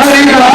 Haridas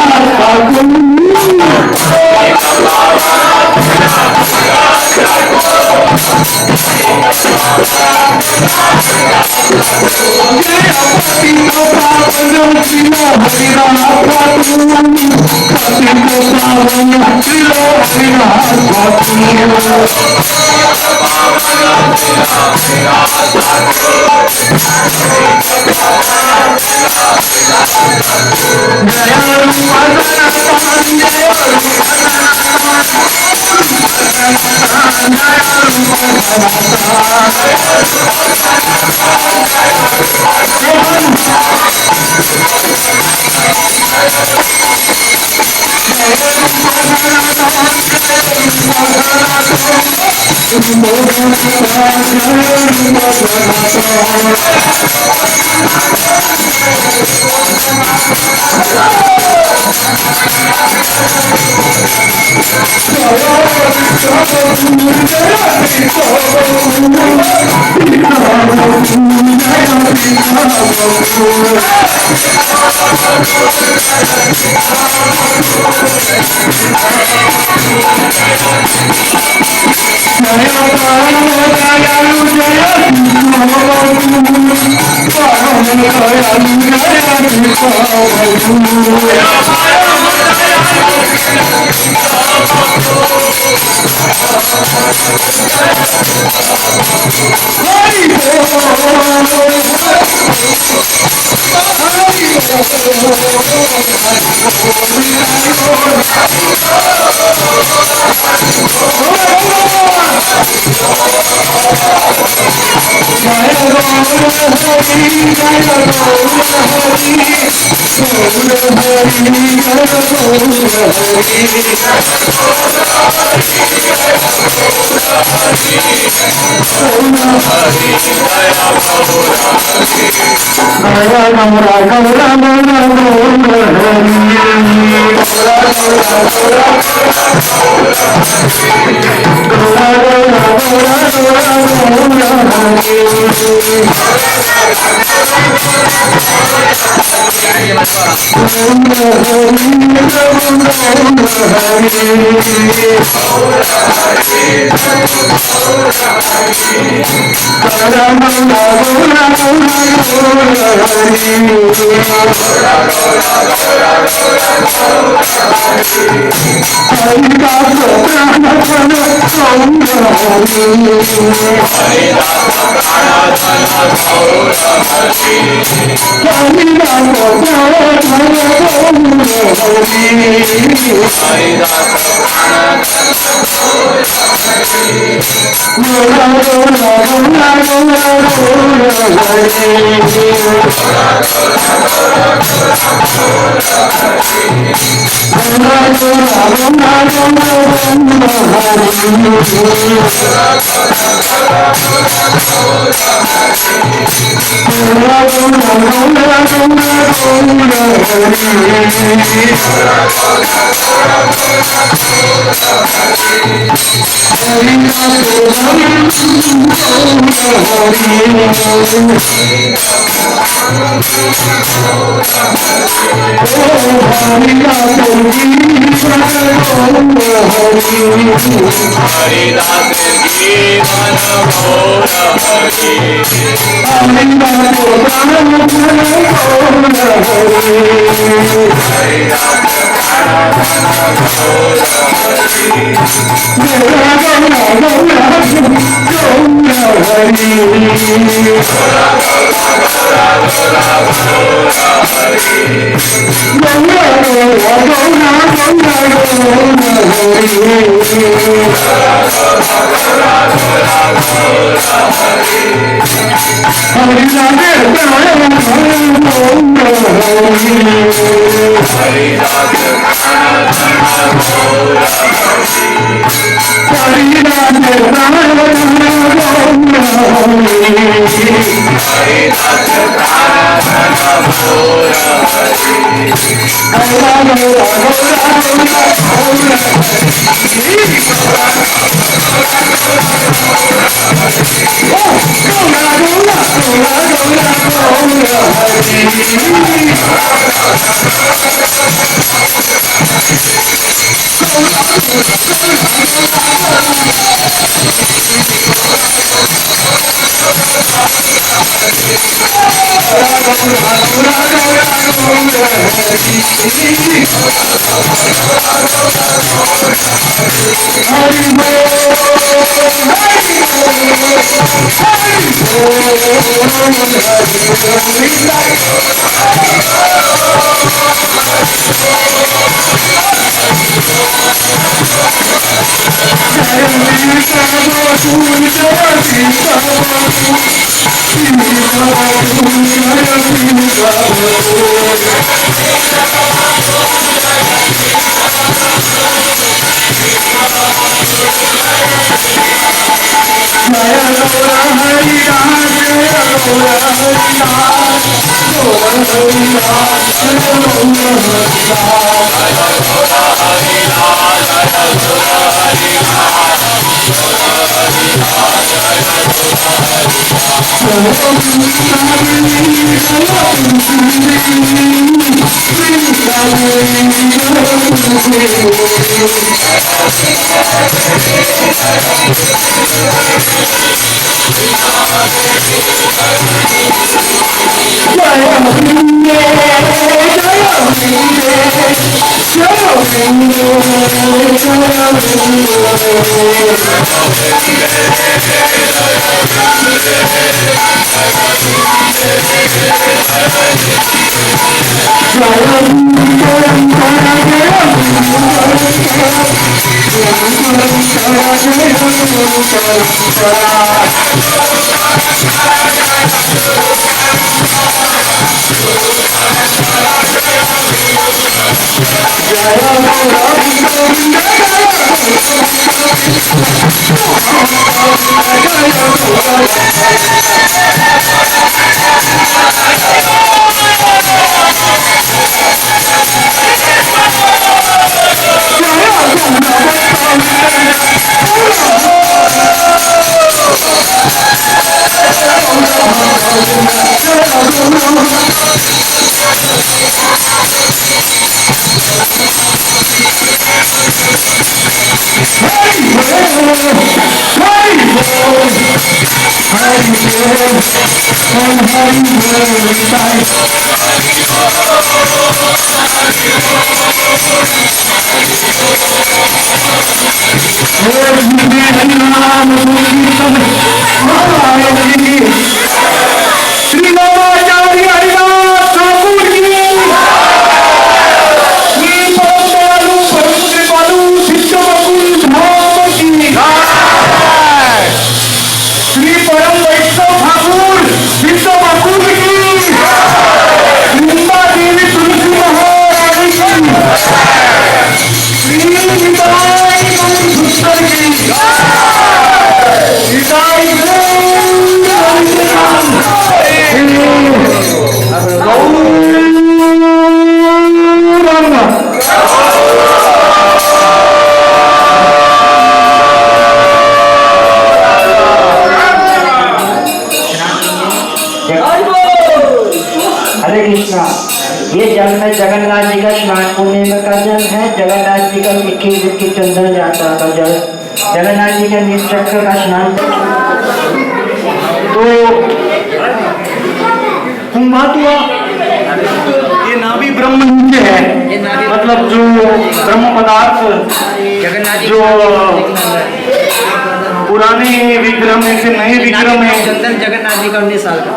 ये जल में जगन्नाथ जी का स्नान पूर्णिमा का जल है। जगन्नाथ जी का 21 दिन की चंदन जाता का जल, जगन्नाथ जी के नील चक्र का स्नान। तो कुंभातुआ ये नाभि ब्रह्म नीचे है, मतलब जो ब्रह्म पदार्थ जो पुराने विग्रह में से नए विग्रह में चंदन जगन्नाथ जी का 19 साल का।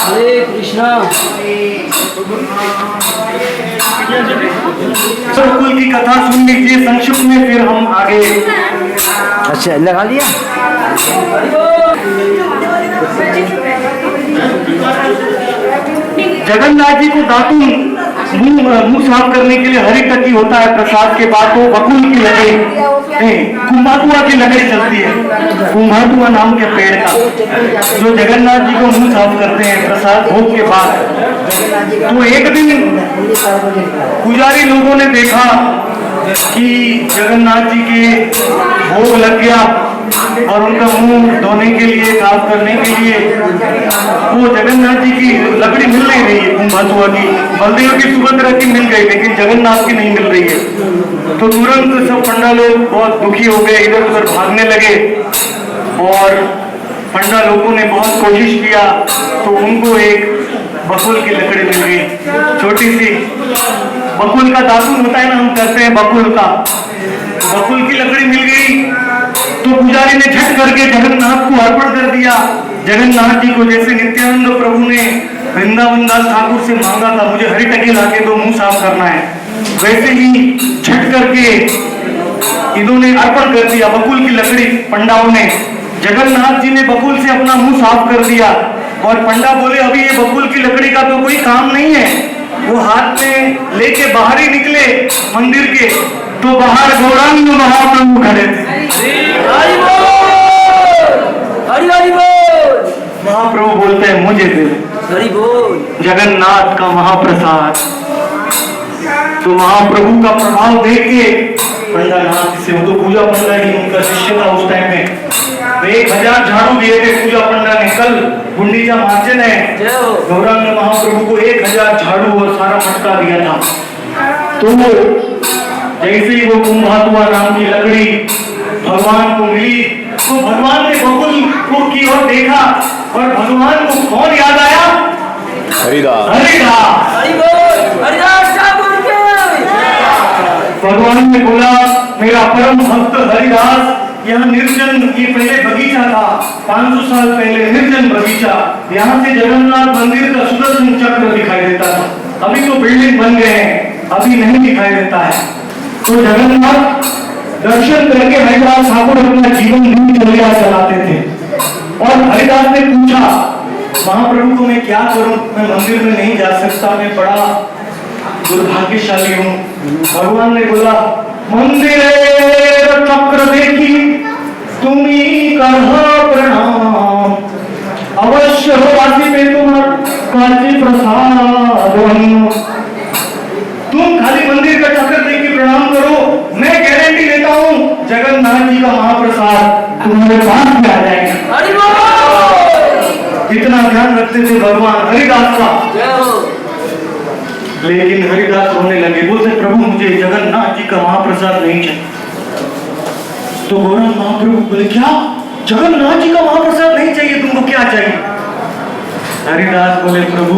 हरे कृष्णा। गुरुकुल की कथा सुन लीजिए संक्षिप्त में, फिर हम आगे। अच्छा लगा लिया। जगन्नाथ जी को दातुन मुंह साफ करने के लिए हरी टकी होता है। प्रसाद के बाद तो बकुल की लकड़ी, कुंभातुआ की लकड़ी चलती है, कुंभातुआ नाम के पेड़ का, जो जगन्नाथ जी को मुंह साफ करते हैं प्रसाद भोग के बाद। तो एक दिन पुजारी लोगों ने देखा कि जगन्नाथ जी के भोग लग गया, और उनका मुंह धोने के लिए, साफ करने के लिए वो जगन्नाथ जी की लकड़ी मिल नहीं रही है कुंभातुआ की। बलदेव की सुभद्रा की मिल गई लेकिन जगन्नाथ की नहीं मिल रही है। तो तुरंत सब पंडा लोग बहुत दुखी हो गए, इधर उधर भागने लगे और पंडा लोगों ने बहुत कोशिश किया तो उनको एक बकुल की लकड़ी मिल गई, छोटी सी बकुल का दातुन होता है ना, हम करते हैं बकुल का, बकुल की लकड़ी मिल गई। तो पुजारी ने झट करके जगन्नाथ को अर्पण कर दिया। जगन्नाथ जी को जैसे नित्यानंद प्रभु ने वृंदावन दास ठाकुर से मांगा था मुझे हरी टकी लाके दो, मुंह साफ करना है, वैसे ही झट करके इन्होंने अर्पण कर दिया बकुल की लकड़ी पंडाओं ने। जगन्नाथ जी ने बकुल से अपना मुंह साफ कर दिया और पंडा बोले अभी ये बकुल की लकड़ी का तो कोई काम नहीं है। वो हाथ में लेके बाहर ही निकले मंदिर के तो बाहर गौरांग महाप्रभु खड़े थे। हरि बोल, हरि बोल। महाप्रभु बोलते हैं मुझे दे हरि बोल। जगन्नाथ का महाप्रसाद। तो महाप्रभु का प्रभाव देख के पंडा नाथ से, वो तो पूजा पंडा ही उनका शिष्य था उस टाइम में, 1000 झाड़ू दिए थे पूजा पंडा ने। कल गुंडीचा मार्जन है, गौरांग महाप्रभु को 1000 झाड़ू और सारा मटका दिया था। तो जैसे ही वो कुंभातुआ नाम की लकड़ी भगवान को मिली तो भगवान ने बकुल को की ओर देखा और भगवान को कौन याद आया? हरिदास। हरिदास। हरि बोल, हरिदास ठाकुर के। भगवान ने बोला मेरा परम भक्त हरिदास, यहाँ निर्जन, ये पहले बगीचा था 500 साल पहले, निर्जन बगीचा, यहाँ से जगन्नाथ मंदिर का सुदर्शन चक्र दिखाई देता था। अभी तो बिल्डिंग बन गए हैं, अभी नहीं दिखाई देता है। तो जगन्नाथ दर्शन करके हरिदास ठाकुर अपना जीवन दिनचर्या चलाते थे। और हरिदास ने पूछा महाप्रभु को मैं क्या करूं, मैं मंदिर में नहीं जा सकता, मैं बड़ा दुर्भाग्यशाली हूँ। भगवान ने बोला मंदिर चक्र देखी तुम्हें कहा प्रणाम, अवश्य हो राशि में तुम्हारा कांची प्रसाद। तुम खाली मंदिर का चक्कर देख के प्रणाम करो, मैं गारंटी देता हूँ जगन्नाथ जी का महाप्रसाद तुम्हारे पास में आ जाएगा। हरि बोल। इतना ध्यान रखते थे भगवान हरिदास का। लेकिन हरिदास रोने लगे, बोलते प्रभु मुझे जगन्नाथ जी का महाप्रसाद नहीं चाहिए। तो गौरांग महाप्रभु बोले क्या जगन्नाथ जी का महाप्रसाद नहीं चाहिए, तुमको क्या चाहिए? हरिदास बोले प्रभु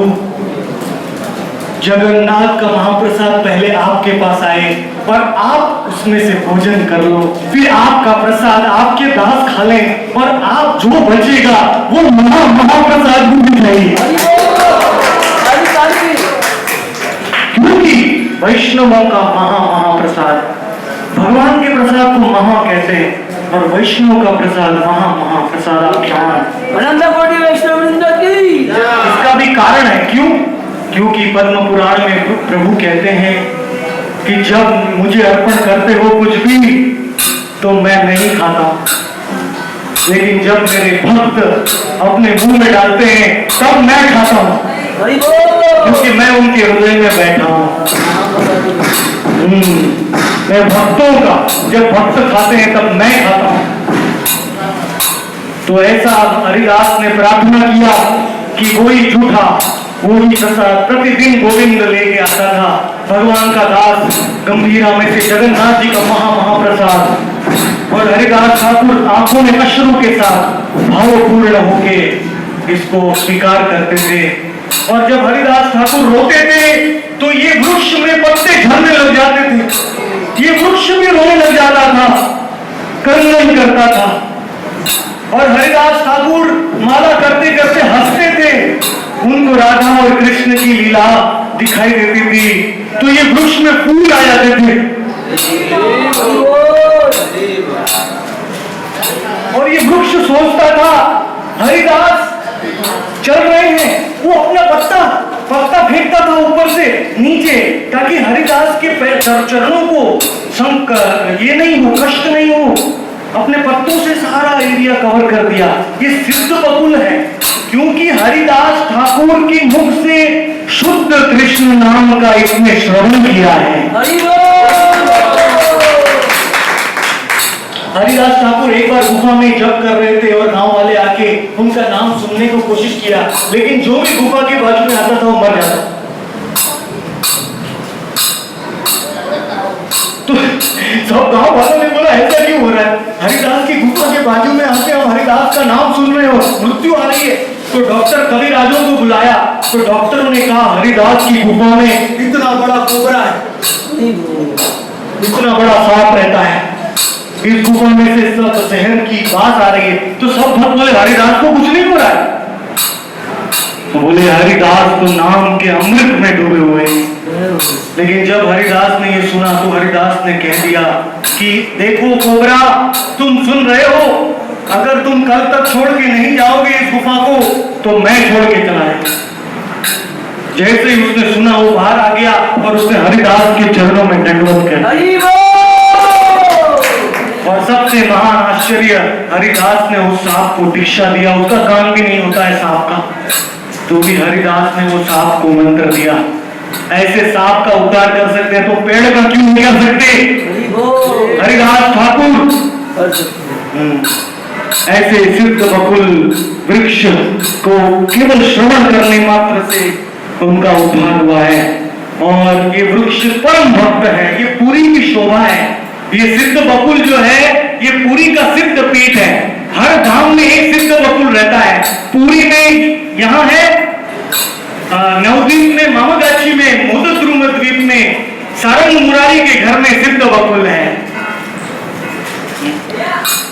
जगन्नाथ का महाप्रसाद पहले आपके पास आए और आप उसमें से भोजन कर लो, फिर आपका प्रसाद आपके दास खा लें और आप जो बचेगा वो महाप्रसाद मुझे चाहिए। क्योंकि वैष्णवों का महाप्रसाद, भगवान के प्रसाद को महा कहते हैं और वैष्णव का प्रसाद महाप्रसाद। अनंत कोटि वैष्णव वृंद की। इसका भी कारण है, क्यों? क्योंकि पद्म पुराण में प्रभु कहते हैं कि जब मुझे अर्पण करते हो कुछ भी तो मैं नहीं खाता, लेकिन जब मेरे भक्त अपने मुंह में डालते हैं तब मैं खाता हूँ, क्योंकि मैं उनके हृदय में बैठा हूँ। मैं भक्तों का, जब भक्त खाते हैं तब मैं खाता हूँ। तो ऐसा हरिदास ने प्रार्थना किया कि कोई झूठा वो ही प्रसाद प्रतिदिन गोविंद लेके आता था। भगवान का दास गंभीरा में से जगन्नाथ जी का महाप्रसाद, और हरिदास ठाकुर आंखों में अश्रु के साथ भावपूर्ण होके इसको स्वीकार करते थे। और जब हरिदास ठाकुर रोते थे तो ये वृक्ष में पत्ते झड़ने लग जाते थे, ये वृक्ष भी रोने लग जाता था, क्रंदन करता था। और हरिदास ठाकुर माला करते करते हंसते थे, उनको राधा और कृष्ण की लीला दिखाई देती थी, तो ये वृक्ष में फूल आ जाते थे। और ये वृक्ष सोचता था हरिदास चल रहे हैं, वो अपना पत्ता फेंकता था ऊपर से नीचे, ताकि हरिदास के चरणों को ये नहीं हो, कष्ट नहीं हो। अपने पत्तों से सारा एरिया कवर कर दिया। ये सिद्ध बकुल है, क्योंकि हरिदास ठाकुर की मुख से शुद्ध कृष्ण नाम का इसने श्रवण किया है। हरिदास ठाकुर एक बार गुफा में जप कर रहे थे और गांव वाले आके उनका नाम सुनने को कोशिश किया, लेकिन जो भी गुफा के बाजू में आता था वो मर जाता। तो सब गांव वालों ने बोला ऐसा क्यों हो रहा है? हरिदास की गुफा के बाजू में आके हम हरिदास का नाम सुन रहे हो, मृत्यु आ रही है। तो डॉक्टर कविराजों को बुलाया, तो डॉक्टरों ने कहा हरिदास की गुफा में इतना बड़ा कोबरा है, इतना बड़ा सांप रहता है, इस गुफा में से सब जहर की बात आ रही है। तो सब भक्त बोले हरिदास को कुछ नहीं हो रहा है। तो बोले हरिदास तो नाम के अमृत में डूबे हुए हैं। लेकिन जब हरिदास ने ये सुना तो हरिदास ने कह दिया कि देखो कोबरा, तुम सुन रहे हो, अगर तुम कल तक छोड़ के नहीं जाओगे इस गुफा को तो मैं छोड़ के चला जाऊंगा। जैसे ही उसने सुना वो बाहर आ गया और उसने हरिदास के चरणों में दंडवत कर दिया। और सबसे महान आश्चर्य, हरिदास ने उस सांप को दीक्षा दिया। उसका कान भी नहीं होता है सांप का, तो भी हरिदास ने वो सांप को मंत्र दिया। ऐसे सांप का उद्धार कर सकते हैं तो पेड़ का क्यों नहीं कर सकते? हरिदास ठाकुर ऐसे सिद्ध बकुल वृक्ष को केवल श्रवण करने मात्र से उनका उद्धार हुआ है। और ये वृक्ष परम भक्त है, ये पुरी की शोभा है। ये सिद्ध बकुल जो है ये पुरी का सिद्ध पीठ है। हर धाम में एक सिद्ध बकुल रहता है। पुरी में यहाँ है, नवद्वीप में, मामागाछी में, मोदद्रुम द्वीप में, सारंग मुरारी के घर में सिद्ध बकुल है।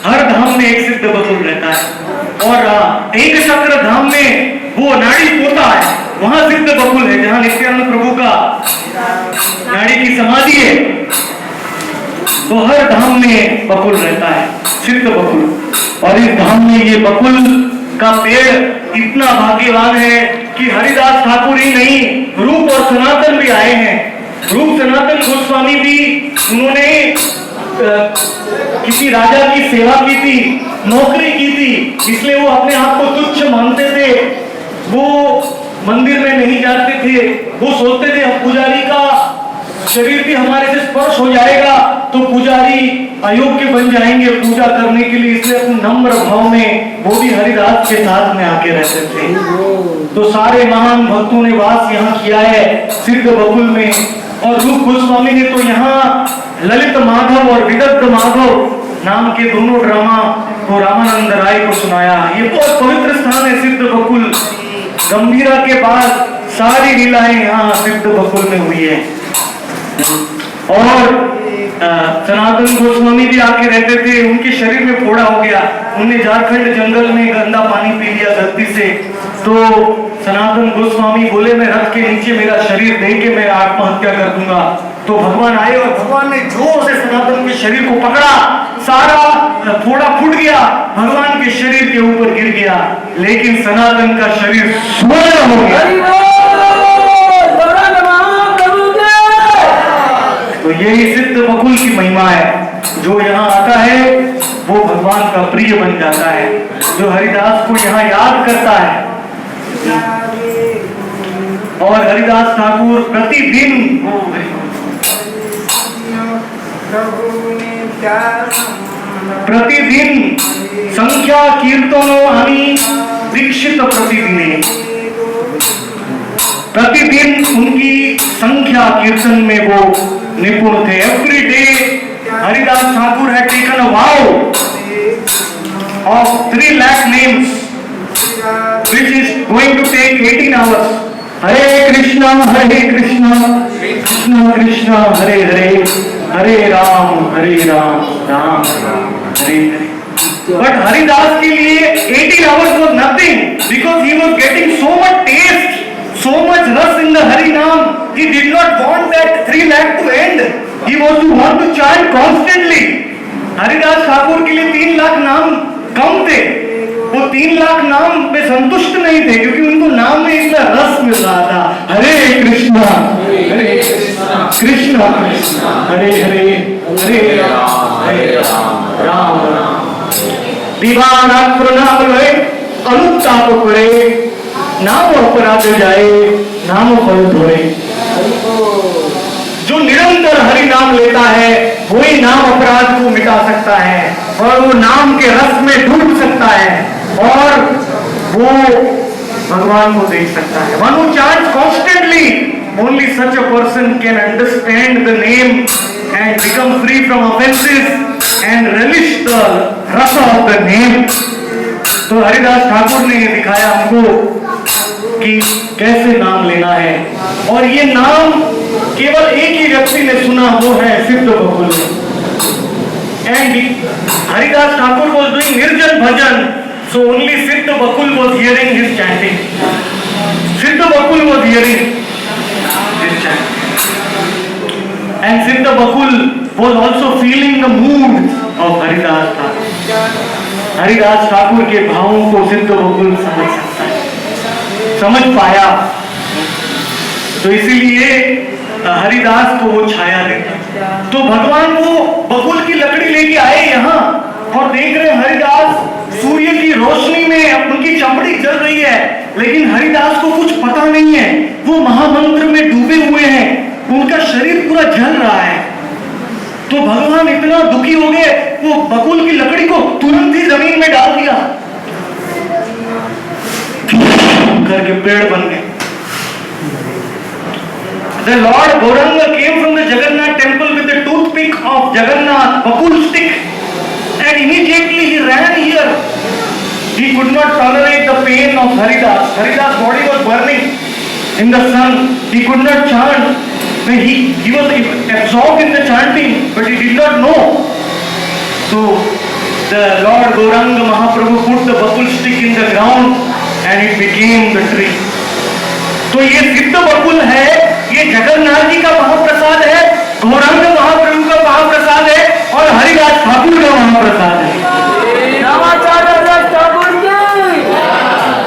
हर धाम में एक सिद्ध बकुल रहता है। और एक चक्र धाम में वो नाड़ी पोता है, वहां सिद्ध बकुल है, जहां नित्यानंद प्रभु का नाड़ी की समाधि है। तो हर धाम में बकुल रहता है, सिद्ध बकुल। और इस धाम में ये बकुल का पेड़ इतना भाग्यवान है कि हरिदास ठाकुर ही नहीं, रूप और सनातन भी आए हैं। रूप सनातन गोस्वामी भी, उन्होंने किसी राजा की सेवा की थी, नौकरी की थी, इसलिए वो अपने आप को तुच्छ मानते थे। वो मंदिर में नहीं जाते थे। वो सोचते थे अब पुजारी का शरीर भी हमारे से स्पर्श हो जाएगा तो पुजारी अयोग्य बन जाएंगे पूजा करने के लिए, इसलिए अपने नम्र भाव में वो भी हरिदास के साथ में आके रहते थे। तो सारे महान भक्तों ने वास यहाँ किया है सिद्ध बकुल में। और रूप गोस्वामी ने तो यहाँ ललित माधव और विदग्ध माधव नाम के दोनों ड्रामा को रामानंद राय को सुनाया। ये बहुत पवित्र स्थान है सिद्ध बकुल। गंभीरा के बाद सारी लीलाएं यहाँ सिद्ध बकुल में हुई है। और सनातन गोस्वामी भी आके रहते थे, उनके शरीर में फोड़ा हो गया, उन्हें झारखंड जंगल में गंदा पानी पी लिया गलती से। तो सनातन गोस्वामी बोले मैं रथ के नीचे मेरा शरीर दे के मैं आत्महत्या कर दूंगा। तो भगवान आए और भगवान ने जोर से सनातन के शरीर को पकड़ा, सारा फोड़ा फूट गया, भगवान के शरीर के ऊपर गिर गया, लेकिन सनातन का शरीर स्वर्ण हो गया। तो यही सिद्ध बकुल की महिमा है। जो यहाँ आता है वो भगवान का प्रिय बन जाता है, जो हरिदास को यहाँ याद करता है। और हरिदास ठाकुर प्रतिदिन संख्या कीर्तनों आनी दीक्षित प्रतिदिन उनकी संख्या कीर्तन में वो निपुण थे। Every day Haridas Thakur had taken a vow of 3 lakh names which is going to take 18 hours. Hare Krishna Krishna Krishna Hare Hare, Hare Ram Ram Hare Hare. But Haridas के लिए 18 hours was nothing because he was getting so much taste, so much rus in the Hari Naam. He did not want that 3 lakh to end. He was to want to chant constantly. Haridas Thakur के लिए 3 लाख नाम कम थे। वो 3 लाख नाम पे संतुष्ट नहीं थे क्योंकि उनको नाम में इतना रस मिल रहा था। हरे कृष्णा कृष्णा हरे हरे, हरे राम राम। दीवाना प्रणाम रहे अनुताप करे, नाम अपराध जाए नाम फल धोए। जो निरंतर हरि नाम लेता है वही नाम अपराध को मिटा सकता है। और वो नाम के रस में डूब सकता है और वो भगवान को देख सकता है। One who chants constantly, only such a person can understand the name and become free from offenses and relish the rasa of the name। तो हरिदास ठाकुर ने दिखाया हमको कि कैसे नाम लेना है, और ये नाम केवल एक ही व्यक्ति ने सुना, वो है Siddha Bakul. And Haridas Thakur was doing nirjan bhajan, so only Siddha Bakul was hearing his chanting. Siddha Bakul was hearing his chanting and Siddha Bakul was also feeling the mood of Haridas Thakur. Haridas Thakur के भावों को सिद्ध बकुल समझ सकता है, समझ पाया, तो इसीलिए हरिदास को वो छाया देता। तो भगवान वो बकुल की लकड़ी लेके आए यहाँ और देख रहे हरिदास सूर्य की रोशनी में उनकी चमड़ी जल रही है, लेकिन हरिदास को कुछ पता नहीं है, वो महामंत्र में डूबे हुए हैं, उनका शरीर पूरा जल रहा है। तो भगवान इतना दुखी हो गए, वो बकुल की लकड़ी को तुरंत ही जमीन में डाल दिया, करके पेड़ बन गए। The Lord Gauranga came from the Jagannath temple with the toothpick of Jagannath, bakul stick, and immediately he ran here. He could not tolerate the pain of Haridas. Haridas' body was burning in the sun. He could not chant. He was absorbed in the chanting, but he did not know. So the Lord Gauranga Mahaprabhu put the bakul stick in the ground and it became the tree. तो ये सिद्ध बकुल है, ये जगन्नाथ जी का महाप्रसाद है, गौरांग महाप्रभु का महाप्रसाद है और हरिदास ठाकुर का महाप्रसाद है।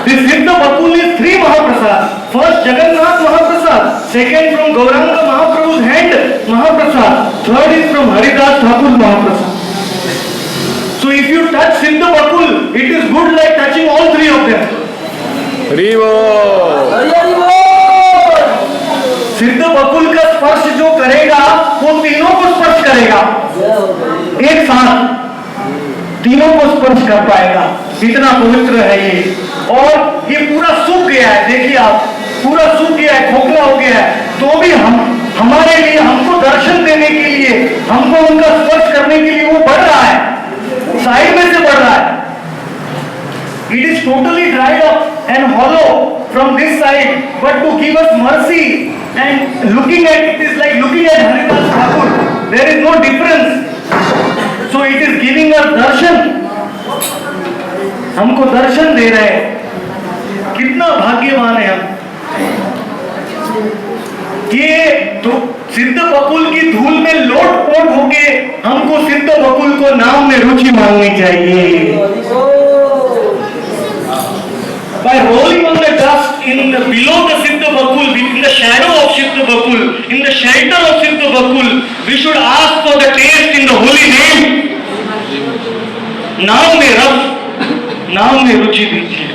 This सिद्ध बकुल is 3 महाप्रसाद। First Jagannath Mahaprasad, second from Gauranga Mahaprabhu's hand Mahaprasad, third is from Haridas Thakur Mahaprasad। So if you touch Siddha Bakul, it is good like touching all 3 of them। सिद्ध बकुल का स्पर्श जो करेगा वो तीनों को स्पर्श करेगा, एक साथ तीनों को स्पर्श कर पाएगा, इतना पवित्र है ये। और ये पूरा सूख गया है, देखिए आप, पूरा सूख गया है, खोखला हो गया है, तो भी हमारे लिए, हमको दर्शन देने के लिए, हमको उनका स्पर्श करने के लिए वो बढ़ रहा है, साइड में से बढ़ रहा है। It is totally dried up and hollow from this side, but to give us mercy and looking at it is like looking at Haridas Thakur. There is no difference. So it is giving us darshan. हमको दर्शन दे रहे हैं, कितना भाग्यवान है हम। ये तो सिद्ध बकुल की धूल में लोट-पोट होके हमको सिद्ध बकुल को नाम में रुचि माननी चाहिए। By rolling on the dust below the Siddha Bakul, in the shadow of Siddha Bakul, in the shelter of Siddha Bakul, we should ask for the taste in the holy name. नाम में रस, नाम में रुचि दीजिए,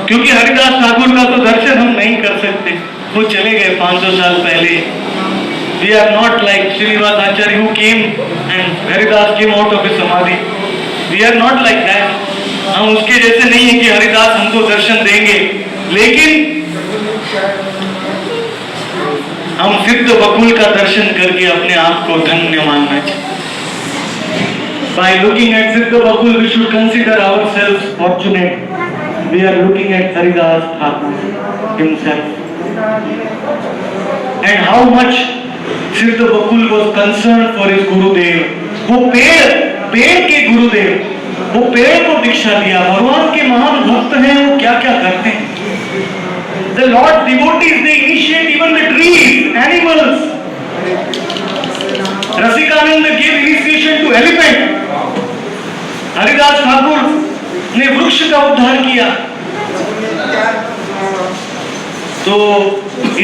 क्योंकि हरिदास ठाकुर का तो दर्शन हम नहीं कर सकते, वो चले गए 500 साल पहले। We are not like Srinivas Acharya who came and Haridas came out of his samadhi. We are not like that. हम उसके जैसे नहीं है कि हरिदास हमको दर्शन देंगे, लेकिन हम सिद्ध बकुल का दर्शन करके अपने आप को धन्य मानना चाहिए। By looking at Siddha Bakul, we should consider ourselves fortunate. We are looking at Haridas Thakur himself, and how much Siddha Bakul was concerned for his Gurudev. वो पेड़ के गुरुदेव, वो पेड़ को दीक्षा दिया। भगवान के महान भक्त हैं, वो क्या क्या करते हैं। The Lord devotees, they initiate even the trees, animals. Rasikananda gave initiation to elephant. Haridas Thakur ने वृक्ष का उद्धार किया। तो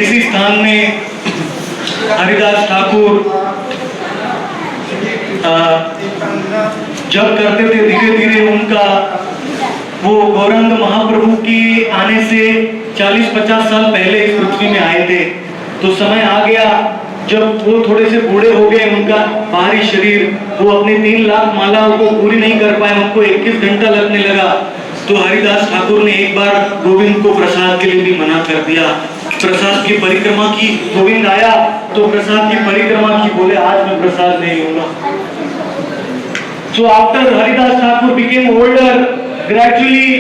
इसी स्थान में हरिदास ठाकुर जब करते थे, धीरे धीरे उनका वो गौरंग महाप्रभु की आने से 40-50 साल पहले इस पृथ्वी में आए थे, तो समय आ गया जब वो थोड़े से बूढ़े हो गए, उनका बाहरी शरीर, वो अपने 3 लाख मालाओं को पूरी नहीं कर पाए, उनको 21 घंटा लगने लगा, तो हरिदास ठाकुर ने एक बार गोविंद को प्रसाद के लिए भी मना कर दिया। प्रसाद की परिक्रमा की, गोविंद आया तो प्रसाद की परिक्रमा की, बोले आज मैं प्रसाद नहीं लूंगा। So after Haridas Thakur became older, gradually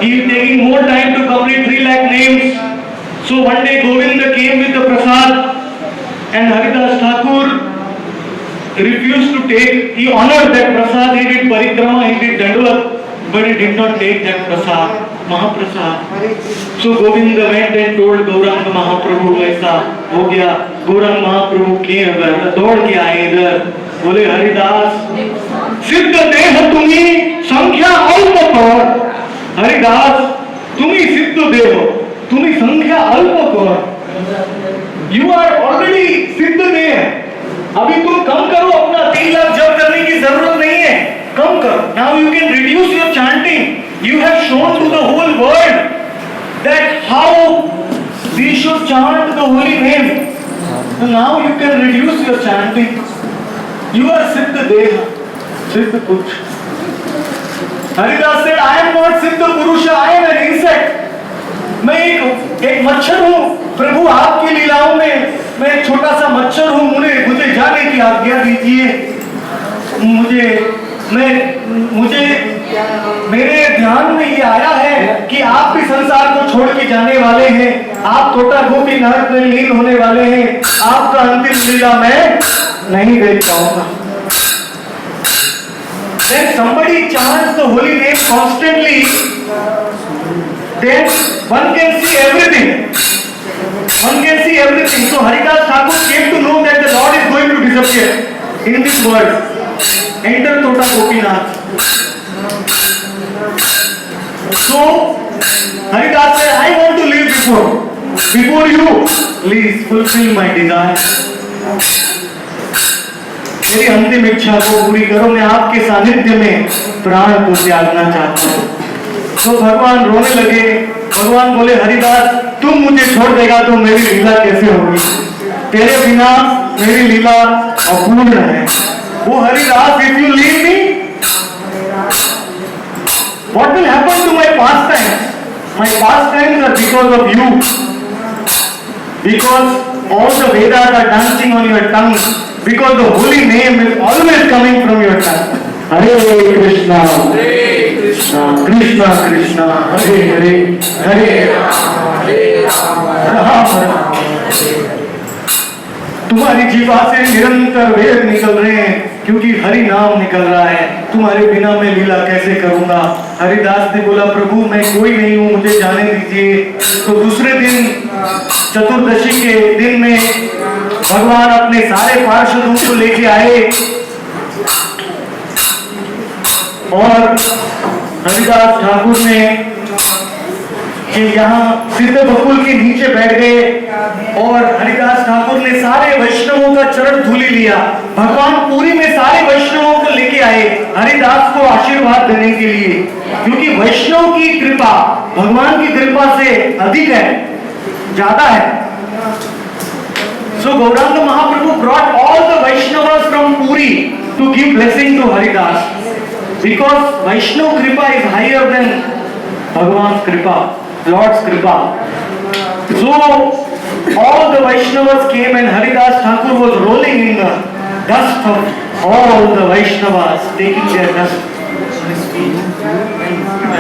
he is taking more time to complete 3 lakh names. So one day Govinda came with the prasad and Haridas Thakur refused to take. He honored that prasad, he did parikrama, he did dandavat, but he did not take that prasad, Mahaprasad. So Govinda went and told Gaurang Mahaprabhu, ऐसा हो गया। गौरंग महाप्रभु के दौड़ के आए इधर, बोले हरिदास सिद्ध देह तुम्ही संख्या अल्प कर। हरिदास तुम्ही सिद्ध देह, तुम्ही संख्या अल्प कर। यू आर ऑलरेडी सिद्ध देह, अभी तुम कम करो, अपना 3 लाख जप करने की जरूरत नहीं है, कम करो। Now you can reduce your chanting. You have shown to the whole world that how we should chant the holy name. So now you can reduce your chanting. You are Siddha Deha, Siddha Purusha. Haridas said, I am not Siddha Purusha, I am an insect. मैं एक मच्छर हूँ प्रभु, आपकी लीलाओं में मैं एक छोटा सा मच्छर हूँ, मुझे जाने की आज्ञा दीजिए। मुझे मेरे ध्यान में ये आया है कि आप भी संसार को छोड़ के जाने वाले हैं, आप तोता गोपी नरक में लीन होने वाले हैं, आपका अंतिम लीला मैं नहीं देख पाऊंगा। When somebody chants the holy name constantly, then one can see everything. One can see everything. So Haridas Thakur came to know that the Lord is going to disappear in this world. Enter Tota Gopinath. So Haridas said, I want to live before you. Please fulfill my desire. मेरी अंतिम इच्छा को पूरी करो, मैं आपके सानिध्य में प्राण को त्यागना चाहता हूँ। तो भगवान रोने लगे। भगवान बोले हरिदास तुम मुझे छोड़ देगा तो मेरी लीला कैसे होगी, तेरे बिना मेरी लीला अपूर्ण है। वो Haridas if you leave me, what will happen to my pastimes? My pastimes are because of you. Because all the Vedas are dancing on your tongue. Because the holy name is always coming from your tongue. Hare Krishna, Hare Krishna, Krishna Krishna, Hare Hare, Hare Rama, Rama Rama। तुम्हारी जीवा से निरंतर वेद निकल रहे हैं क्योंकि हरि नाम निकल रहा है। तुम्हारे बिना मैं लीला कैसे करूंगा। हरिदास ने बोला प्रभु मैं कोई नहीं हूँ, मुझे जाने दीजिए। तो दूसरे दिन चतुर्दशी के दिन में भगवान अपने सारे पार्षदों को लेके आए और हरिदास ठाकुर ने कि यहाँ सिद्ध बकुल के नीचे बैठ गए और हरिदास ठाकुर ने सारे वैष्णवों का चरण धूलि लिया। भगवान पुरी में सारे वैष्णवों को लेके आए हरिदास को आशीर्वाद देने के लिए, क्योंकि वैष्णव की कृपा भगवान की कृपा से अधिक है, ज्यादा है। So Gauranga Mahaprabhu brought all the Vaishnavas from Puri to give blessing to Haridas, because Vaishnava Kripa is higher than Bhagavan's Kripa, Lord's Kripa. So all the Vaishnavas came and Haridas Thakur was rolling in the dust of all the Vaishnavas, taking their dust on his feet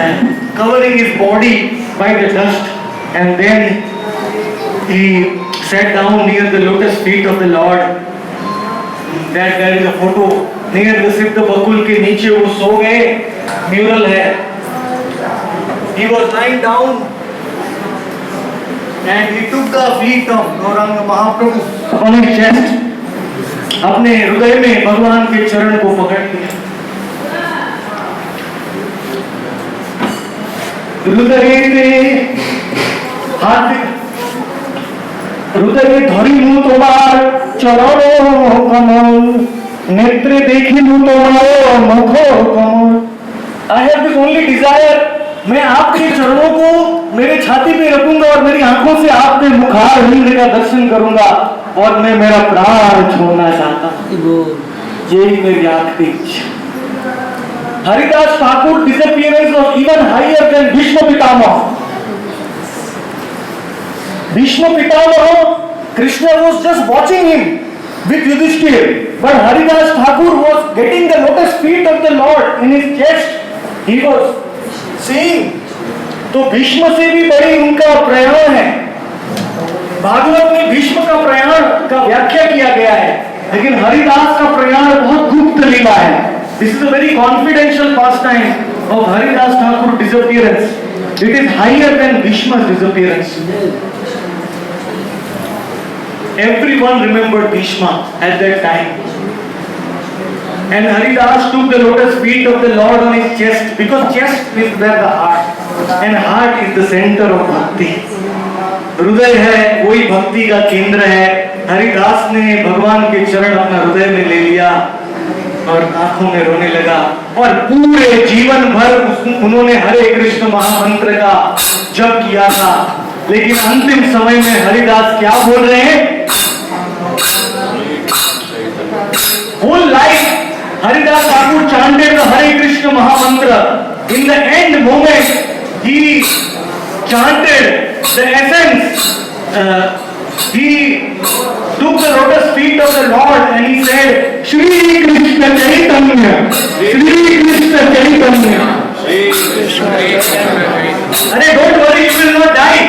and covering his body by the dust, and then he sat down near the lotus feet of the Lord. That there is a photo near the Siddha Bakul के नीचे वो सो गए, mural है। He was lying down and he took the feet of Gauranga Mahaprabhu on his chest, अपने हृदय में भगवान के चरण को पकड़ लिया। हृदय में हाथ हृदय धरिलु तोमार चरण कमल, नेत्रे देखिलु तोमार मुख कमल। I have this only desire, मैं आपके चरणों को मेरे छाती पे रखूंगा और मेरी आंखों से आपके मुखारविंद का दर्शन करूंगा। और मैं मेरा प्राण छोड़ना चाहता हूँ। हरि बोल। यही मेरी आखिरी इच्छा। Haridas Thakur disappearance was even higher than Bhishma Pitamaha. Bhishma Pitamaha, Krishna was just watching him with Yudhishthir, but Haridas Thakur was getting the lotus feet of the Lord in his chest. He was seeing. तो भीष्म से भी बड़ी उनका प्रयाण है। भागवत में भीष्म का प्रयाण का व्याख्या किया गया है, लेकिन हरिदास का प्रयाण बहुत गुप्त लीला है। This is a very confidential pastime of Haridas Thakur disappearance. It is higher than Bhishma's disappearance. Everyone remembered Bhishma at that time. And Haridas took the lotus feet of the Lord on his chest, because chest is where the heart, and heart is the center of bhakti. हृदय है वही भक्ति का केंद्र है। हरिदास ने भगवान के चरण अपना हृदय में ले लिया और आंखों में रोने लगा, और पूरे जीवन भर उन्होंने हरे कृष्ण महामंत्र का जप किया था। लेकिन अंतिम समय में हरिदास क्या बोल रहे हैं? Whole life Haridas Thakur chanted the Hare Krishna mahamantra. In the end moment he chanted the essence. He took the lotus feet of the Lord and he said, Shri Krishna Chaitanya, Shri Krishna Chaitanya. अरे don't worry, you will not die.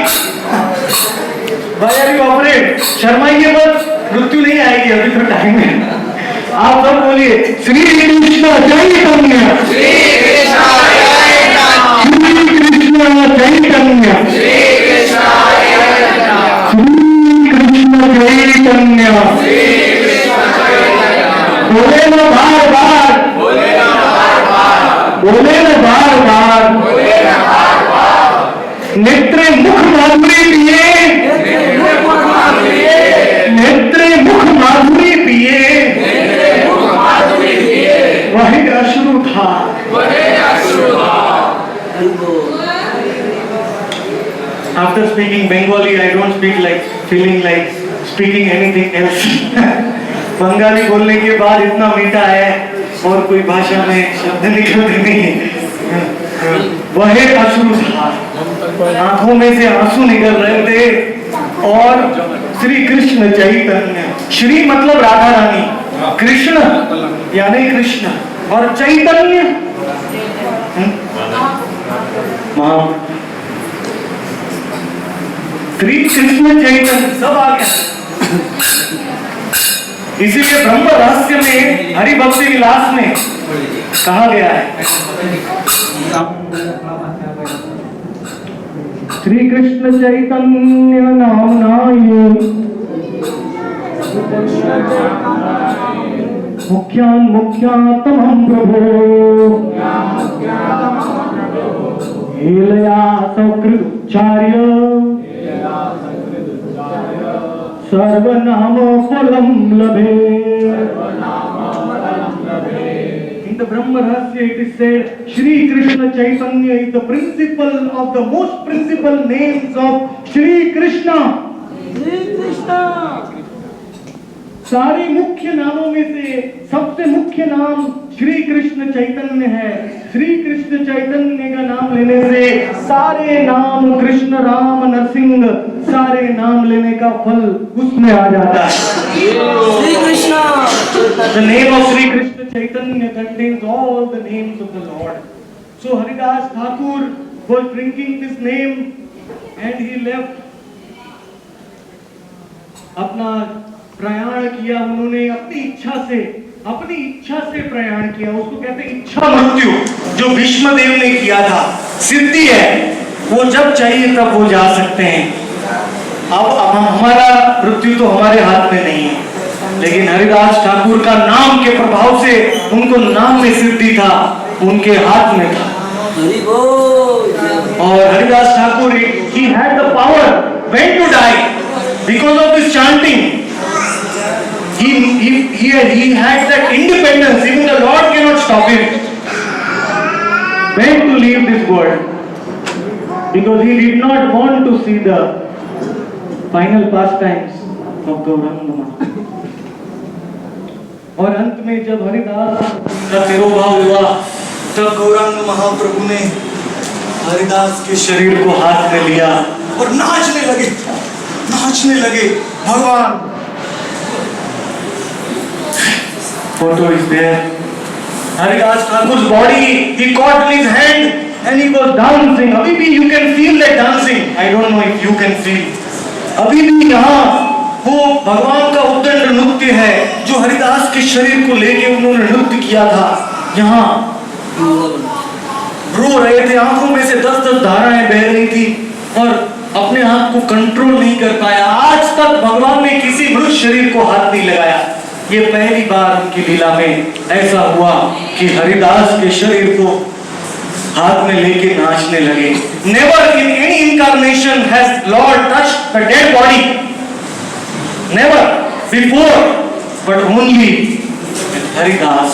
Why are you afraid? शर्माइए मत, मृत्यु नहीं आएगी, अभी तो time है। आप सब बोलिए श्री कृष्ण चैतन्य, श्री कृष्ण चैतन्य, चैतन्य। बोले ना बार बार, बोले ना बार बार। नेत्रे मुख माधुरी पिए, नेत्रे मुख माधुरी पिए, वही अश्रु था। After speaking Bengali, I don't speak like feeling like speaking anything else. Bengali बोलने के बाद इतना मीठा है और कोई भाषा में शब्द निकलते नहीं। वह अश्रु था, आंखों में से आंसू निकल रहे थे। और श्री कृष्ण चैतन्य, श्री मतलब राधा रानी, कृष्ण यानी कृष्ण, और चैतन्य श्री कृष्ण चैतन्य सब आ गया। इसीलिए ब्रह्म रहस्य में हरि भक्ति विलास में कहा गया है, श्री कृष्ण चैतन्य नामनाय मुख्यान मुख्यातमं प्रभो हेलया सकृच्चार्य सर्वनाम फलम लभे। In the Brahma Rahasya it is said, Shri Krishna Chaitanya is the principal of the most principal names of Shri Krishna. Shri Krishna. सारे मुख्य नामों में से सबसे मुख्य नाम श्री कृष्ण चैतन्य है। श्री कृष्ण चैतन्य का नाम लेने से सारे नाम कृष्ण राम नरसिंह सारे नाम लेने का फल उसमें आ जाता है। Shri Krishna. The name of Sri Krishna Chaitanya contains all the names of the Lord. So Haridas Thakur was drinking this name and he left. अपना प्रयाण किया उन्होंने अपनी इच्छा से प्रयाण किया। उसको कहते हैं इच्छा मृत्यु, जो भीष्म देव ने किया था। सिद्धि है, वो जब चाहिए तब वो जा सकते हैं। अब हमारा मृत्यु तो हमारे हाथ में नहीं है, लेकिन हरिदास ठाकुर का नाम के प्रभाव से उनको नाम में सिद्धि था, उनके हाथ में था। हरि बोल। और Haridas Thakur he had the power when to die because of his chanting. He had that independence. Even the Lord cannot stop him when to leave this world, because he did not want to see the final pastimes of Gauranga Mahaprabhu. और अंत में जब हरिदास का तिरोभाव हुआ तब गौरांग महाप्रभु ने हरिदास के शरीर को हाथ में लिया और नाचने लगे भगवान। Photo is there. Haridas Thakur's body, he caught in his hand and he was dancing. अभी भी you can feel that dancing. I don't know if you can feel. अभी भी यहाँ वो भगवान का उद्दंड नृत्य है जो हरिदास के शरीर को लेके उन्होंने नृत्य किया था। यहाँ रो रहे थे, आंखों में से 10-10 धाराएं बह रही थी और अपने आप को कंट्रोल नहीं कर पाया। आज तक भगवान ने किसी मनुष्य शरीर को हाथ नहीं लगाया। ये पहली बार उनकी लीला में ऐसा हुआ कि हरिदास के शरीर को हाथ में लेके नाचने लगे। Never in any incarnation has Lord touched the dead body, never before, but only Haridas,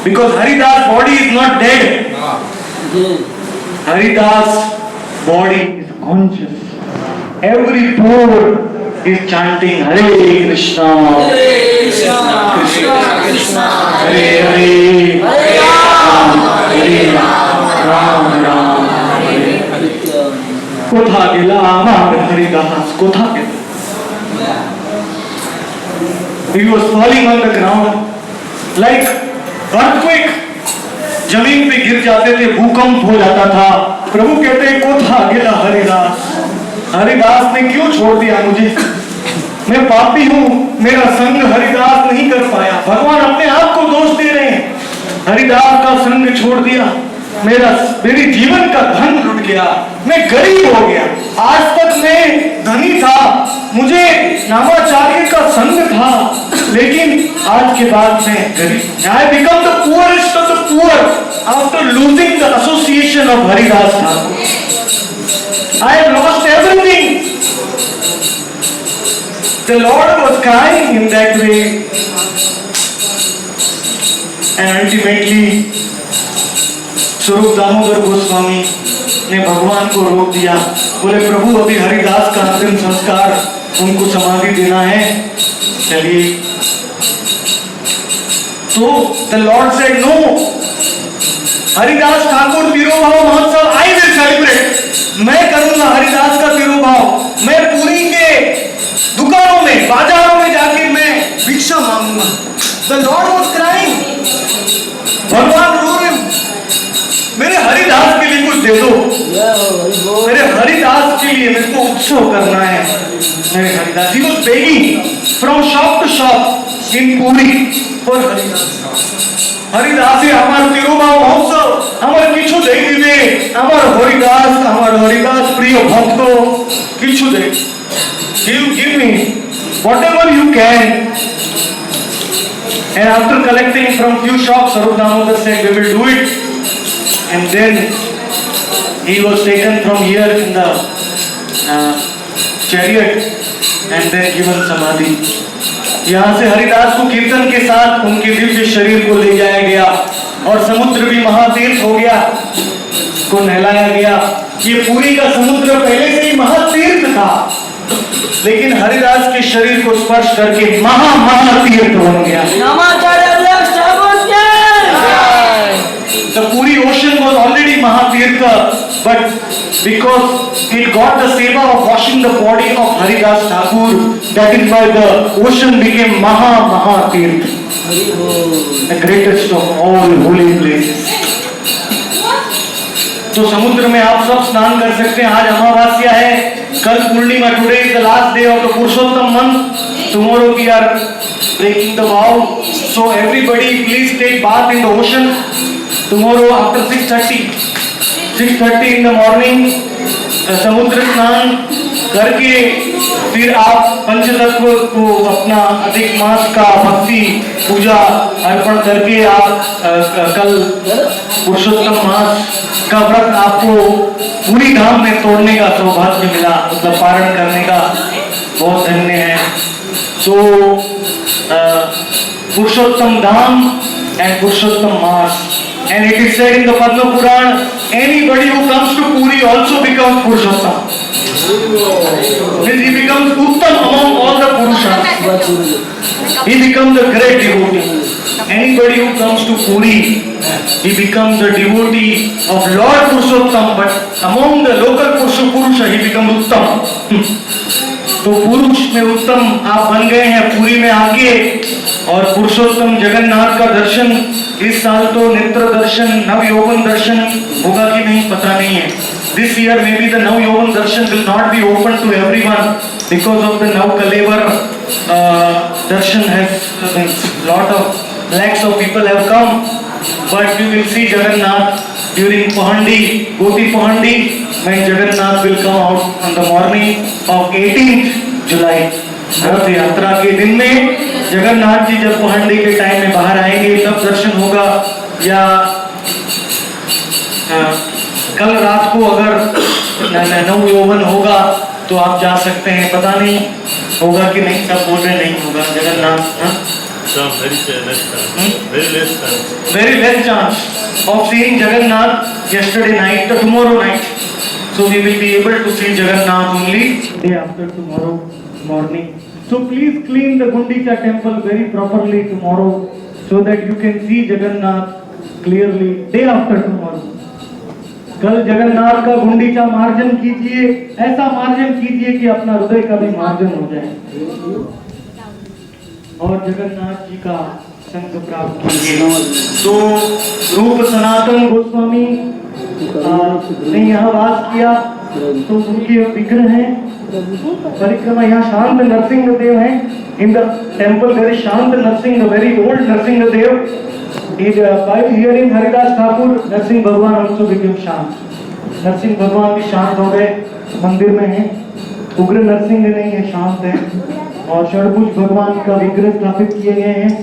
because Haridas body is not dead, Haridas body is conscious. Every pore is chanting Hare Krishna, Krishna Krishna, Hare Hare, Hare Ram, Ram Ram, Hare Hare. कोथा गेला आमार हरिदास, कोथा गेला? He was falling on the ground like earthquake. जमीन पे गिर जाते थे, भूकंप हो जाता था। प्रभु कहते कोथा गेला हरिदास, हरिदास ने क्यों छोड़ दिया मुझे? मैं पापी हूं, मेरा संग हरिदास नहीं कर पाया। भगवान अपने आप को दोष दे रहे हैं। हरिदास का संग छोड़ दिया, मेरी जीवन का धन लुट गया, मैं गरीब हो गया। आज तक मैं धनी था, मुझे नामाचार्य का संग था, लेकिन आज के बाद मैं गरीब। I become the poorest of the poor after losing the association of Haridas Thakur. I have lost everything. The Lord was crying in that way, and ultimately स्वरूप दामोदर गोस्वामी ने भगवान को रोक दिया। बोले प्रभु अभी हरिदास का अंतिम संस्कार, उनको समाधि देना है, चलिए। तो the Lord said no, Haridas Thakur तिरुभाव महोत्सव I will celebrate, मैं करूंगा हरिदास का तिरुभाव। मैं पुरी के दुकानों में, बाजारों में जाके मैं भिक्षा मांगूंगा। The Lord was crying, भगवान रो रहे, मेरे हरिदास के लिए कुछ दे दो, मेरे हरिदास के लिए मेरे को उत्सव करना है। मेरे Haridas, he was begging from shop to shop in Puri for Haridas. हरिदासे আমার তিরুভাব মহোৎসব, আমার কিছু দেই দিবে, আমার হরিদাস প্রিয় ভক্ত কিছু দেই। You give me whatever you can. And after collecting from few shops, Sarup Damodar said, we will do it. And then he was taken from here in the chariot and then given samadhi. यहाँ से हरिदास को कीर्तन के साथ उनके दिव्य शरीर को ले जाया गया और समुद्र भी महातीर्थ हो गया, को नहलाया गया। ये पुरी का समुद्र पहले से ही महातीर्थ था, लेकिन हरिदास के शरीर को स्पर्श करके महातीर्थ बन गया। The Puri ocean was already Mahatirtha, but because it got the seva of washing the body of Haridas Thakur, that is why the ocean became Mahatirtha, the greatest of all holy places. तो समुद्र में आप सब स्नान कर सकते हैं। आज अमावस्या है, कल पूर्णिमा, today is the last day of the Purushottam month, tomorrow we are breaking the vow, so everybody please take bath in the ocean tomorrow after 6:30 in the morning। समुद्र स्नान करके फिर आप पंचतत्व को अपना अधिक मास का भक्ति पूजा अर्पण करके आप कल पुरुषोत्तम मास का व्रत आपको पूरी धाम में तोड़ने का सौभाग्य मिला, मतलब पारण करने का। बहुत धन्य है। So Purushottam Dham and Purushottam mass, and it is said in the Padma Puran, anybody who comes to Puri also becomes Purushottam। Then he becomes Uttam among all the Purushas. He becomes a great devotee. Anybody who comes to Puri, he becomes a devotee of Lord Purushottam, but among the local Purusha, he becomes Uttam. तो पुरुष में उत्तम आप बन गए हैं पुरी में आके, और पुरुषोत्तम जगन्नाथ का दर्शन इस साल तो नेत्र दर्शन नव यौवन दर्शन होगा कि नहीं पता नहीं है. This year maybe the Nav Yogan Darshan will not be open to everyone because of the Nav Kalevar Darshan has lot of lakhs of people have come, but you will see Jagannath during Pahandi, Goti Pahandi, when Jagannath will come out on the morning of 18th July. रथ यात्रा के दिन में जगन्नाथ जी जब पहंडी के time में बाहर आएंगे तब दर्शन होगा, या कल रात को अगर नव यौवन होगा तो आप जा सकते हैं, पता नहीं होगा कि नहीं, सब बोल रहे नहीं होगा. Jagannath very less chance of seeing Jagannath yesterday night or tomorrow night. So we will be able to see Jagannath only day after tomorrow morning. So please clean the Gundicha temple very properly tomorrow so that you can see Jagannath clearly day after tomorrow. कल जगन्नाथ का गुंडीचा मार्जन कीजिए, ऐसा मार्जन कीजिए कि अपना हृदय का भी मार्जन हो जाए, और जगन्नाथ जी का संग प्राप्त कीजिए. तो रूप सनातन गोस्वामी ने यहाँ वास किया, तो उनके विग्रह हैं परिक्रमा. यहाँ शांत नरसिंह देव हैं. In the temple there is Shant Narsingh, very old Narsingh Dev. By hearing Haridas Thakur, Narsingh Bhagwan also became शांत. नरसिंह भगवान भी शांत हो गए, मंदिर में हैं. उग्र नरसिंह नहीं है, शांत है. और षडभुज भगवान का विग्रह स्थापित किए गए हैं,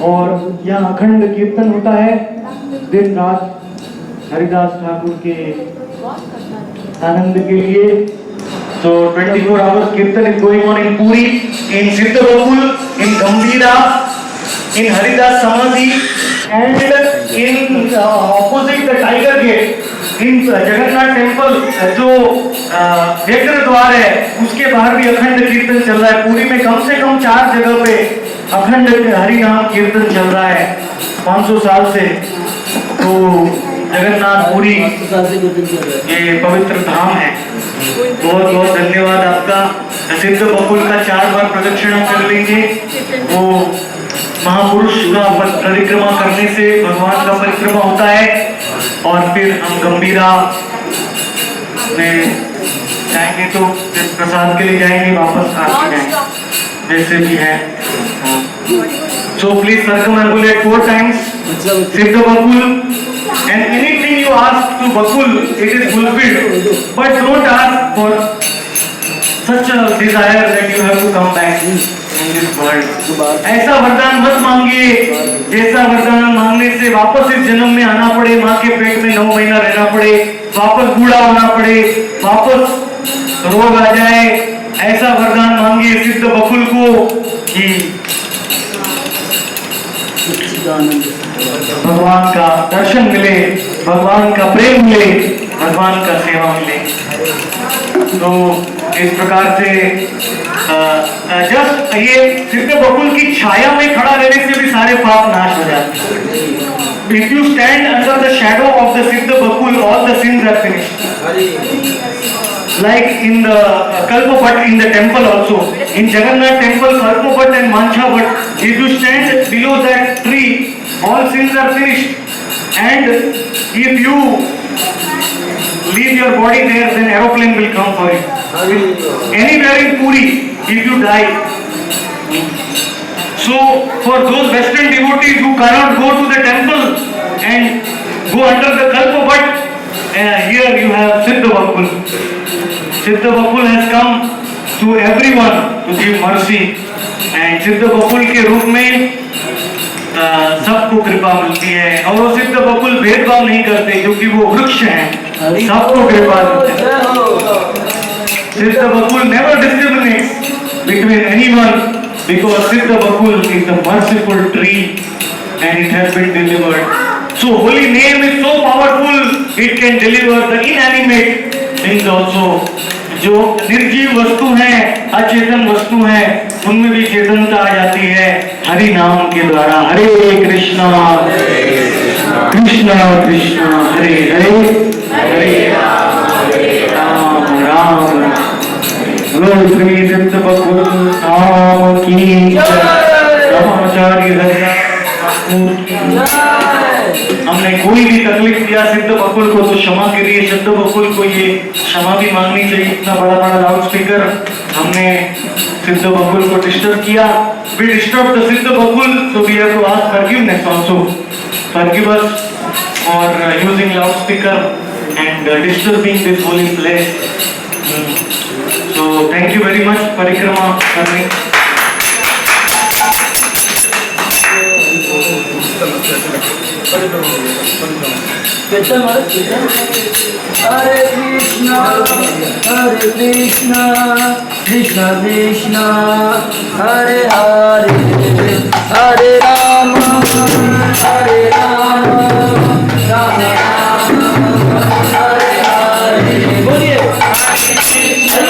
और यहाँ अखंड कीर्तन होता है दिन रात हरिदास ठाकुर के आनंद के लिए. So 24 hours kirtan is going on in Puri, in Siddhabakul, in Gambhira, in Haridas Samadhi, and in opposite the Tiger Gate, in Jagannath Temple जो व्यग्र द्वार है उसके बाहर भी अखंड कीर्तन चल रहा है. पूरी में कम से कम 4 जगह पे अखंड हरि नाम कीर्तन चल रहा है 500 साल से. तो जगन्नाथ पुरी ये पवित्र धाम है. बहुत बहुत धन्यवाद आपका. सिद्ध बकुल का 4 बार प्रदक्षिणा कर लेंगे. वो महापुरुष का परिक्रमा करने से भगवान का परिक्रमा होता है, और फिर हम गंभीरा में जाएंगे तो प्रसाद के लिए जाएंगे, वापस आ जाएंगे जैसे भी है. So please circumambulate 4 times Siddha Bakul, and anything you ask to Bakul it is fulfilled, but don't ask for such a desire that you have to come back in this world. ऐसा वरदान मत मांगिए जैसा वरदान मांगने से वापस इस जन्म में आना पड़े, माँ के पेट में 9 महीना रहना पड़े, वापस बूढ़ा होना पड़े, वापस रोग आ जाए. ऐसा वरदान मांगिए सिद्ध बकुल को कि भगवान का दर्शन मिले, भगवान का प्रेम मिले, भगवान का सेवा मिले. तो इस प्रकार से जस्ट ये सिद्ध बकुल की छाया में खड़ा रहने से भी सारे पाप नाश हो जाते हैं. If you stand under the shadow of the Siddha Bakul, all the sins are finished. Like in the Kalpapat in the temple also, in Jagannath temple, Kalpapat and Manchavat, if you stand below that tree, all sins are finished. And if you leave your body there, then aeroplane will come for you. Anywhere in Puri, if you die. So for those Western devotees who cannot go to the temple and go under the Kalpapat, here you have Siddha Bakul. Siddha Bakul has come to everyone to give mercy, and Siddha Bakul के रूप में सबको कृपा मिलती है. और वो सिद्ध बकुल भेदभाव नहीं करते क्योंकि वो वृक्ष हैं, सबको कृपा देते हैं. सिद्ध बकुल never discriminates between anyone because Siddha Bakul is the merciful tree and it has been delivered. So holy name is so powerful, it can deliver the inanimate things also. जो निर्जीव वस्तु है, अचेतन वस्तु है, उनमें भी चेतनता आ जाती है हरि नाम के द्वारा। हरे कृष्णा कृष्णा कृष्णा हरे हरे, हरे राम राम राम। श्री सिद्ध बकुल नाम की ब्रह्मचारी हमने कोई भी तकलीफ दिया सिद्ध बकुल को तो क्षमा करिए। सिद्ध बकुल को ये क्षमा भी मांगनी चाहिए। इतना बड़ा बड़ा लाउड स्पीकर हमने सिद्ध बकुल को डिस्टर्ब किया। We disturbed the सिद्ध बकुल, so we have to ask forgiveness also. Forgive us for using loudspeaker and disturbing this holy place. So thank you very much परिक्रमा करने। हरे कृष्णा कृष्णा कृष्णा हरे हरे, हरे